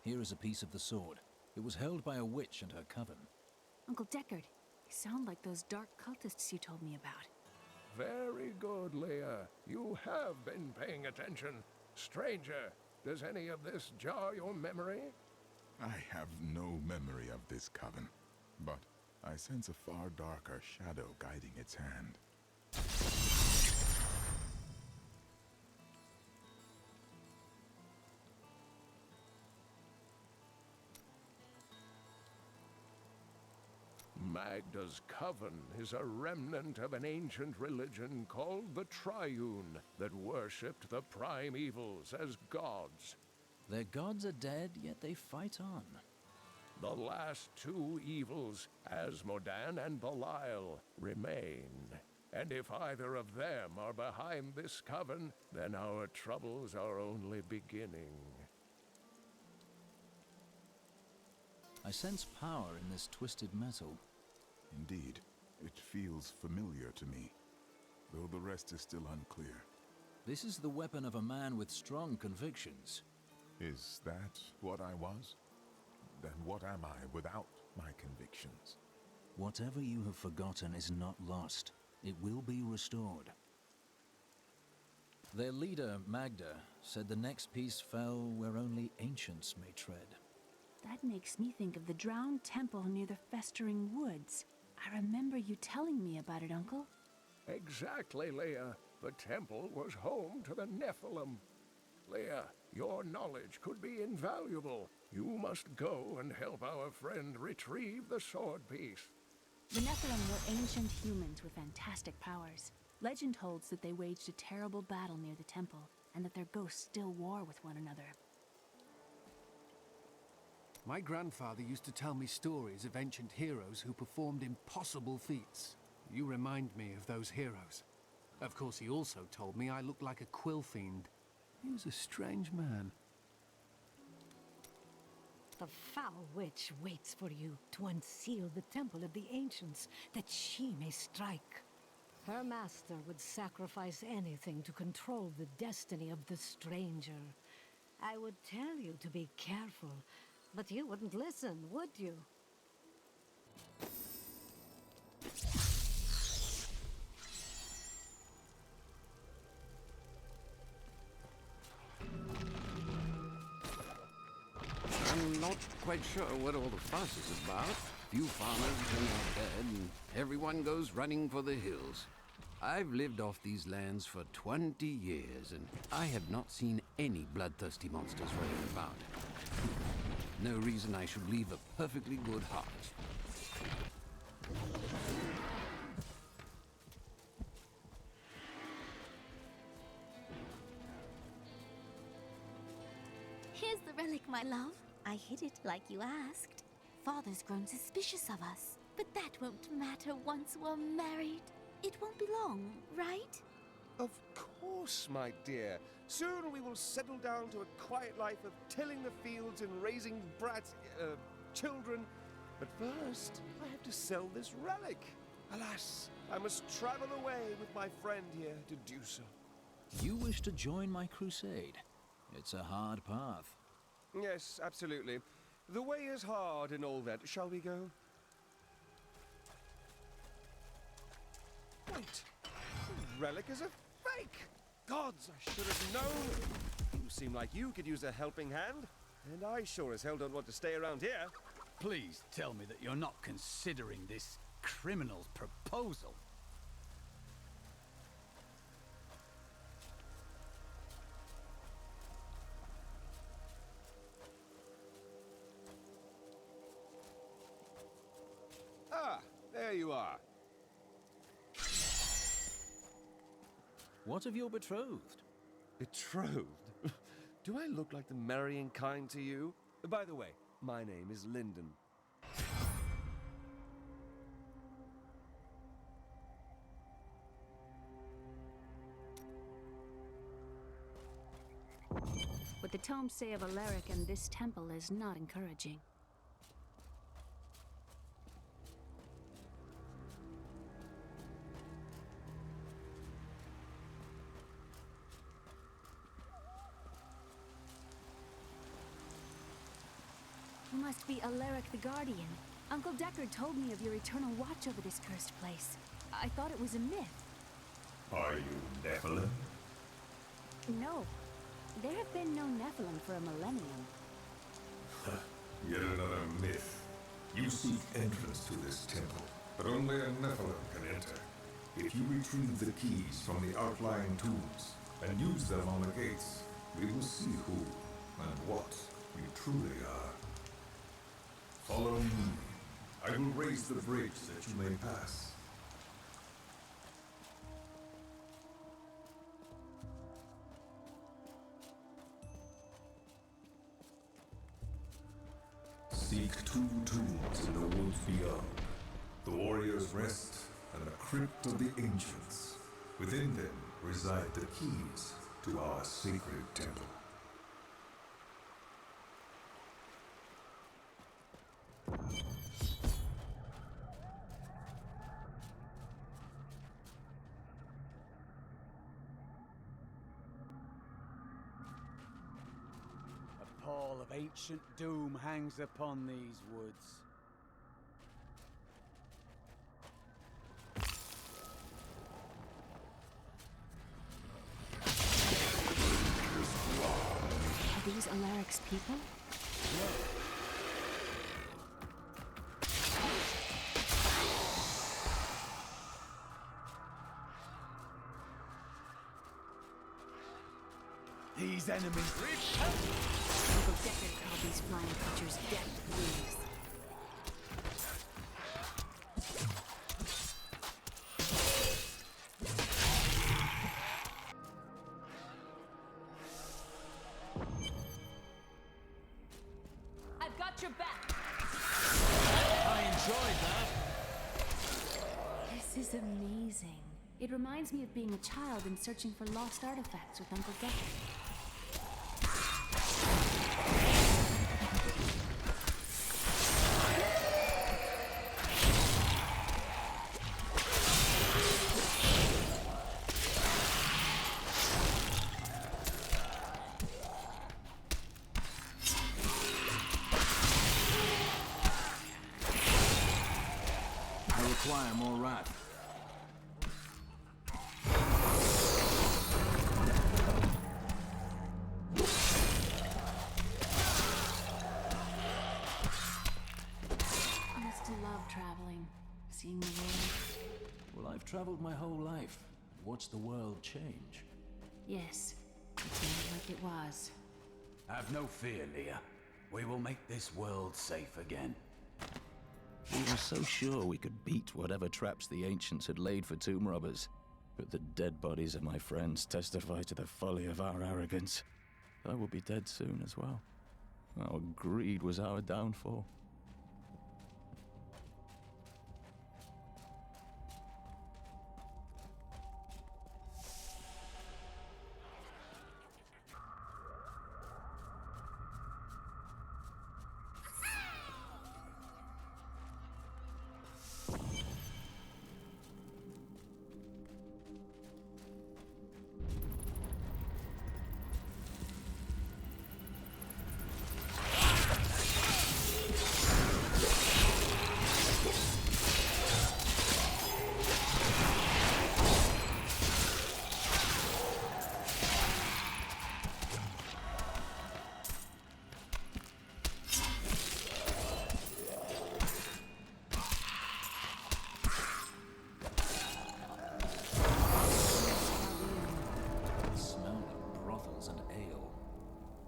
Here is a piece of the sword. It was held by a witch and her coven. Uncle Deckard, you sound like those dark cultists you told me about. Very good, Leah. You have been paying attention. Stranger, does any of this jar your memory? I have no memory of this coven, but I sense a far darker shadow guiding its hand. Magda's coven is a remnant of an ancient religion called the Triune that worshipped the primevals as gods. Their gods are dead, yet they fight on. The last two evils, Asmodan and Belial, remain. And if either of them are behind this coven, then our troubles are only beginning. I sense power in this twisted metal. Indeed, it feels familiar to me, though the rest is still unclear. This is the weapon of a man with strong convictions. Is that what I was? Then what am I without my convictions? Whatever you have forgotten is not lost. It will be restored. Their leader, Magda, said the next piece fell where only ancients may tread. That makes me think of the drowned temple near the festering woods. I remember you telling me about it, Uncle. Exactly, Leah. The temple was home to the Nephilim. Leah, your knowledge could be invaluable. You must go and help our friend retrieve the sword piece. The Nephilim were ancient humans with fantastic powers. Legend holds that they waged a terrible battle near the temple, and that their ghosts still war with one another. My grandfather used to tell me stories of ancient heroes who performed impossible feats. You remind me of those heroes. Of course, he also told me I looked like a quill fiend. He was a strange man. The foul witch waits for you to unseal the temple of the ancients, that she may strike. Her master would sacrifice anything to control the destiny of the stranger. I would tell you to be careful, but you wouldn't listen, would you? I'm not quite sure what all the fuss is about. Few farmers turn out dead, and everyone goes running for the hills. I've lived off these lands for 20 years, and I have not seen any bloodthirsty monsters running about. No reason I should leave a perfectly good heart. Here's the relic, my love. I hid it like you asked. Father's grown suspicious of us, but that won't matter once we're married. It won't be long, right? Of course, my dear. Soon we will settle down to a quiet life of tilling the fields and raising children. But first, I have to sell this relic. Alas, I must travel away with my friend here to do so. You wish to join my crusade? It's a hard path. Yes, absolutely. The way is hard and all that. Shall we go? Wait! The relic is a fake! Gods, I should have known! You seem like you could use a helping hand. And I sure as hell don't want to stay around here. Please tell me that you're not considering this criminal's proposal. Ah, there you are. What of your betrothed? Betrothed? Do I look like the marrying kind to you? By the way, my name is Lyndon. What the tomes say of Alaric and this temple is not encouraging. You must be Alaric the Guardian. Uncle Deckard told me of your eternal watch over this cursed place. I thought it was a myth. Are you Nephilim? No. There have been no Nephilim for a millennium. Yet another myth. You seek entrance to this temple, but only a Nephilim can enter. If you retrieve the keys from the outlying tombs and use them on the gates, we will see who and what you truly are. Follow me. I will raise the bridge that you may pass. Seek 2 tombs in the woods beyond. The warrior's rest and the crypt of the ancients. Within them reside the keys to our sacred temple. A pall of ancient doom hangs upon these woods. Are these Alaric's people? These enemies Uncle Deckard called these flying creatures death wings. I've got your back. I enjoyed that. This is amazing. It reminds me of being a child and searching for lost artifacts with Uncle Deckard. I require more wrath. I used to love traveling, seeing the world. Well, I've traveled my whole life, watched the world change. Yes, it's not like it was. Have no fear, Leah. We will make this world safe again. We were so sure we could beat whatever traps the ancients had laid for tomb robbers. But the dead bodies of my friends testify to the folly of our arrogance. I will be dead soon as well. Our greed was our downfall.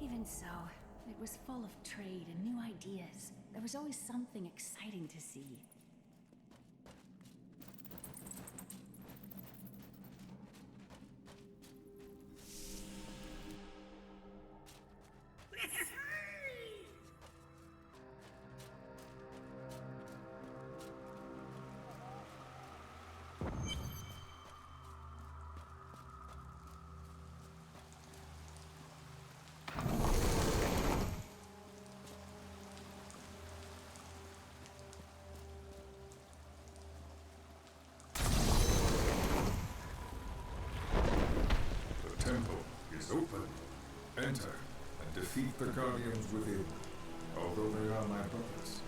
Even so, it was full of trade and new ideas. There was always something exciting to see. The temple is open. Enter and defeat the guardians within. Although they are my brothers,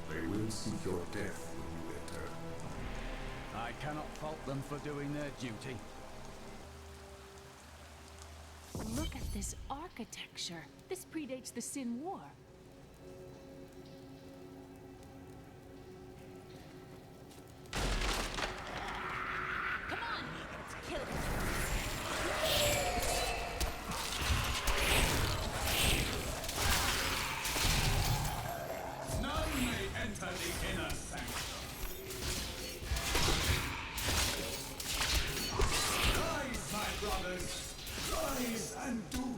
they will seek your death when you enter. I cannot fault them for doing their duty. Look at this architecture. This predates the Sin War. Come on, let's kill it. None may enter the inner sanctum. Rise, my brothers! Rise and do